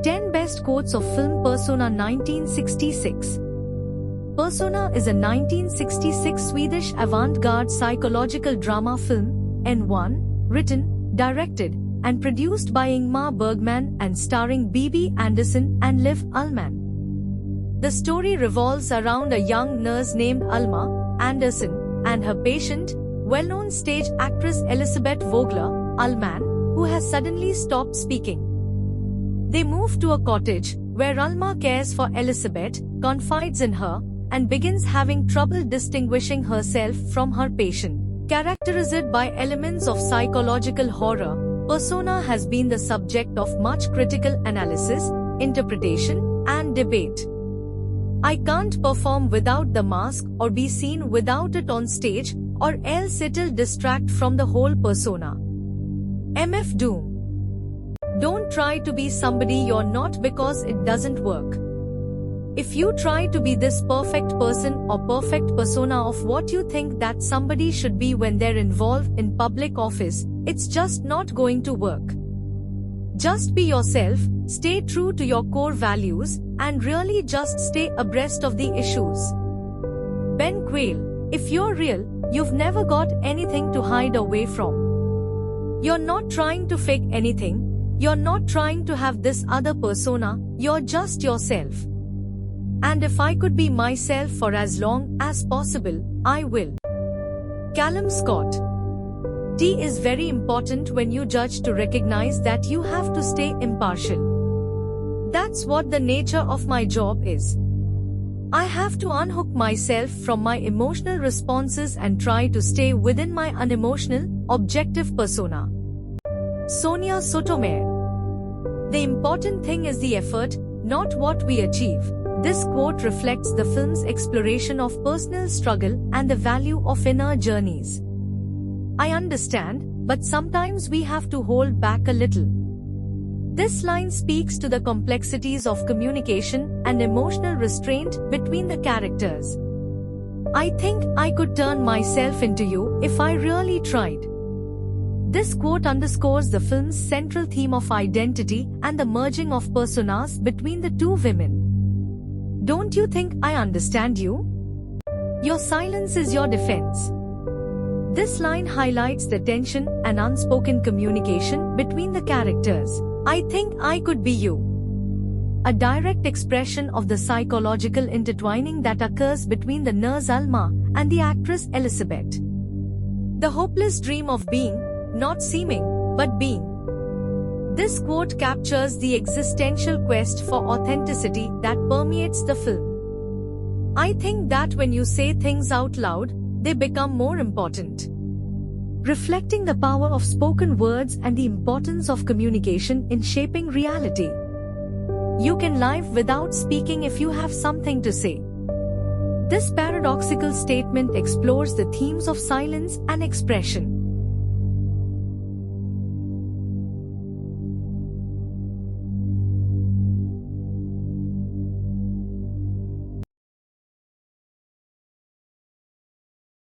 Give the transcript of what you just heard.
10 Best Quotes of Film Persona 1966. Persona is a 1966 Swedish avant-garde psychological drama film, N1, written, directed, and produced by Ingmar Bergman and starring Bibi Andersson and Liv Ullmann. The story revolves around a young nurse named Alma Andersson and her patient, well-known stage actress Elisabeth Vogler Ullmann, who has suddenly stopped speaking. They move to a cottage, where Alma cares for Elisabeth, confides in her, and begins having trouble distinguishing herself from her patient. Characterized by elements of psychological horror, Persona has been the subject of much critical analysis, interpretation, and debate. I can't perform without the mask or be seen without it on stage, or else it'll distract from the whole persona. MF Doom. Don't try to be somebody you're not because it doesn't work. If you try to be this perfect person or perfect persona of what you think that somebody should be when they're involved in public office, it's just not going to work. Just be yourself, stay true to your core values, and really just stay abreast of the issues. Ben Quayle. If you're real, you've never got anything to hide away from. You're not trying to fake anything. You're not trying to have this other persona, you're just yourself. And if I could be myself for as long as possible, I will. Callum Scott. T is very important when you judge to recognize that you have to stay impartial. That's what the nature of my job is. I have to unhook myself from my emotional responses and try to stay within my unemotional, objective persona. Sonia Sotomayor. The important thing is the effort, not what we achieve. This quote reflects the film's exploration of personal struggle and the value of inner journeys. I understand, but sometimes we have to hold back a little. This line speaks to the complexities of communication and emotional restraint between the characters. I think I could turn myself into you if I really tried. This quote underscores the film's central theme of identity and the merging of personas between the two women. Don't you think I understand you? Your silence is your defense. This line highlights the tension and unspoken communication between the characters. I think I could be you. A direct expression of the psychological intertwining that occurs between the nurse Alma and the actress Elisabeth. The hopeless dream of being, not seeming, but being. This quote captures the existential quest for authenticity that permeates the film. I think that when you say things out loud, they become more important. Reflecting the power of spoken words and the importance of communication in shaping reality. You can live without speaking if you have something to say. This paradoxical statement explores the themes of silence and expression.